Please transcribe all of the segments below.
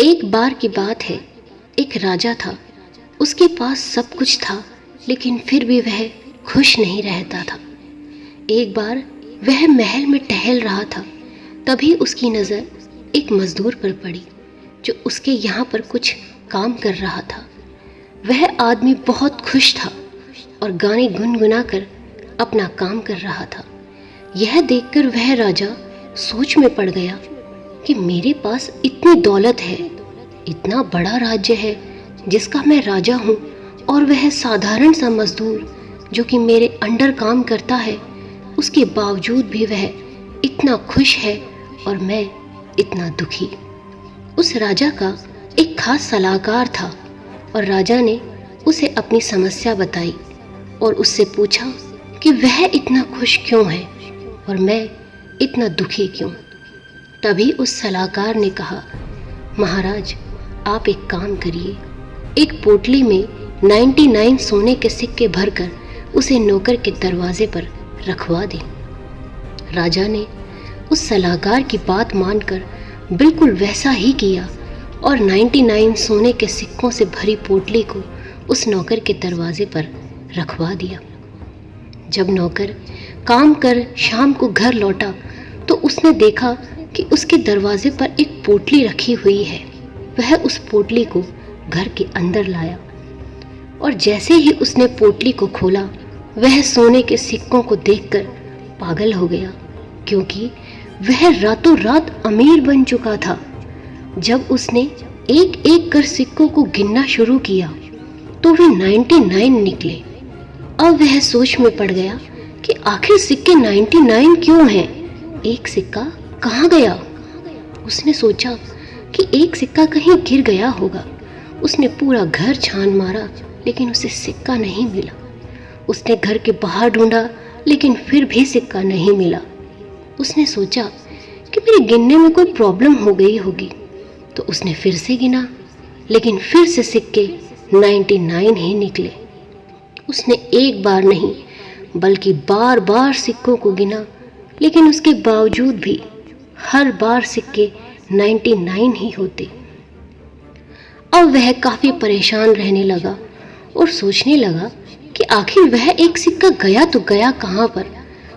एक बार की बात है, एक राजा था। उसके पास सब कुछ था, लेकिन फिर भी वह खुश नहीं रहता था। एक बार वह महल में टहल रहा था, तभी उसकी नज़र एक मजदूर पर पड़ी जो उसके यहाँ पर कुछ काम कर रहा था। वह आदमी बहुत खुश था और गाने गुनगुना कर अपना काम कर रहा था। यह देखकर वह राजा सोच में पड़ गया कि मेरे पास इतनी दौलत है, इतना बड़ा राज्य है जिसका मैं राजा हूँ, और वह साधारण सा मजदूर जो कि मेरे अंडर काम करता है, उसके बावजूद भी वह इतना खुश है और मैं इतना दुखी। उस राजा का एक खास सलाहकार था और राजा ने उसे अपनी समस्या बताई और उससे पूछा कि वह इतना खुश क्यों है और मैं इतना दुखी क्यों। तभी उस सलाहकार ने कहा, महाराज, आप एक काम करिए, एक पोटली में 99 सोने के सिक्के भरकर उसे नौकर के दरवाजे पर रखवा दें। राजा ने उस सलाहकार की बात मानकर बिल्कुल वैसा ही किया और 99 सोने के सिक्कों से भरी पोटली को उस नौकर के दरवाजे पर रखवा दिया। जब नौकर काम कर शाम को घर लौटा तो उसने देखा कि उसके दरवाजे पर एक पोटली रखी हुई है। वह उस पोटली को घर के अंदर लाया और जैसे ही उसने पोटली को खोला, वह सोने के सिक्कों को देखकर पागल हो गया, क्योंकि वह रातों रात अमीर बन चुका था। जब उसने एक एक कर सिक्कों को गिनना शुरू किया तो वे 99 निकले। अब वह सोच में पड़ गया कि आखिर सिक्के 99 क्यों हैं? एक सिक्का कहाँ गया? उसने सोचा कि एक सिक्का कहीं गिर गया होगा। उसने पूरा घर छान मारा, लेकिन उसे सिक्का नहीं मिला। उसने घर के बाहर ढूंढा, लेकिन फिर भी सिक्का नहीं मिला। उसने सोचा कि मेरे गिनने में कोई प्रॉब्लम हो गई होगी, तो उसने फिर से गिना, लेकिन फिर से सिक्के 99 ही निकले। उसने एक बार नहीं बल्कि बार बार सिक्कों को गिना, लेकिन उसके बावजूद भी हर बार सिक्के 99 ही होते। अब वह काफ़ी परेशान रहने लगा और सोचने लगा कि आखिर वह एक सिक्का गया तो गया कहाँ पर।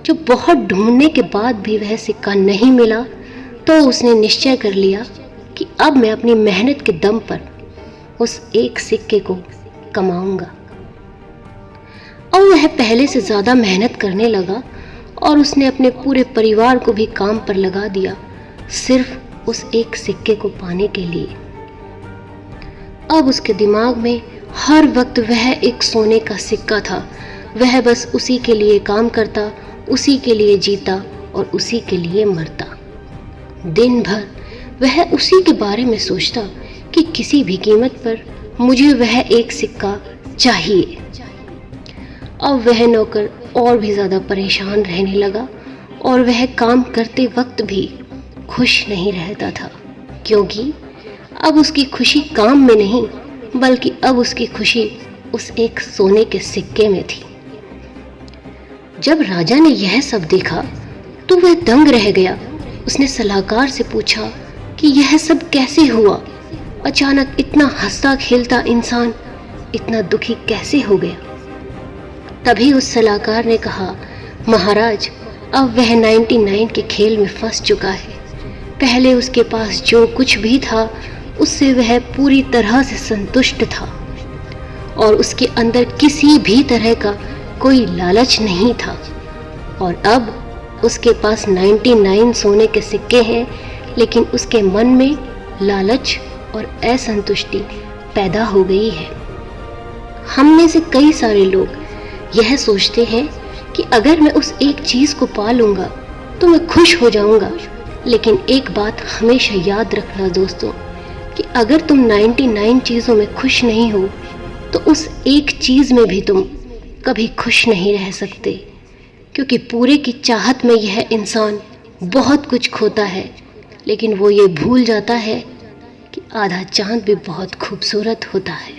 जब बहुत ढूंढने के बाद भी वह सिक्का नहीं मिला, तो उसने निश्चय कर लिया कि अब मैं अपनी मेहनत के दम पर उस एक सिक्के को कमाऊंगा। और वह पहले से ज़्यादा मेहनत करने लगा और उसने अपने पूरे परिवार को भी काम पर लगा दिया, सिर्फ उस एक सिक्के को पाने के लिए। अब उसके दिमाग में हर वक्त वह एक सोने का सिक्का था। वह बस उसी के लिए काम करता, उसी के लिए जीता और उसी के लिए मरता। दिन भर वह उसी के बारे में सोचता कि किसी भी कीमत पर मुझे वह एक सिक्का चाहिए। अब वह नौकर और भी ज़्यादा परेशान रहने लगा और वह काम करते वक्त भी खुश नहीं रहता था, क्योंकि अब उसकी खुशी काम में नहीं, बल्कि अब उसकी खुशी उस एक सोने के सिक्के में थी। जब राजा ने यह सब देखा तो वह दंग रह गया। उसने सलाहकार से पूछा कि यह सब कैसे हुआ? अचानक इतना हंसता खेलता इंसान इतना दुखी कैसे हो गया? तभी उस सलाहकार ने कहा, महाराज, अब वह 99 के खेल में फंस चुका है। पहले उसके पास जो कुछ भी था उससे वह पूरी तरह से संतुष्ट था और उसके अंदर किसी भी तरह का कोई लालच नहीं था। और अब उसके पास 99 सोने के सिक्के हैं, लेकिन उसके मन में लालच और असंतुष्टि पैदा हो गई है। हम में से कई सारे लोग यह सोचते हैं कि अगर मैं उस एक चीज़ को पा लूँगा तो मैं खुश हो जाऊँगा। लेकिन एक बात हमेशा याद रखना दोस्तों, कि अगर तुम 99 चीज़ों में खुश नहीं हो तो उस एक चीज़ में भी तुम कभी खुश नहीं रह सकते, क्योंकि पूरे की चाहत में यह इंसान बहुत कुछ खोता है, लेकिन वो ये भूल जाता है कि आधा चांद भी बहुत खूबसूरत होता है।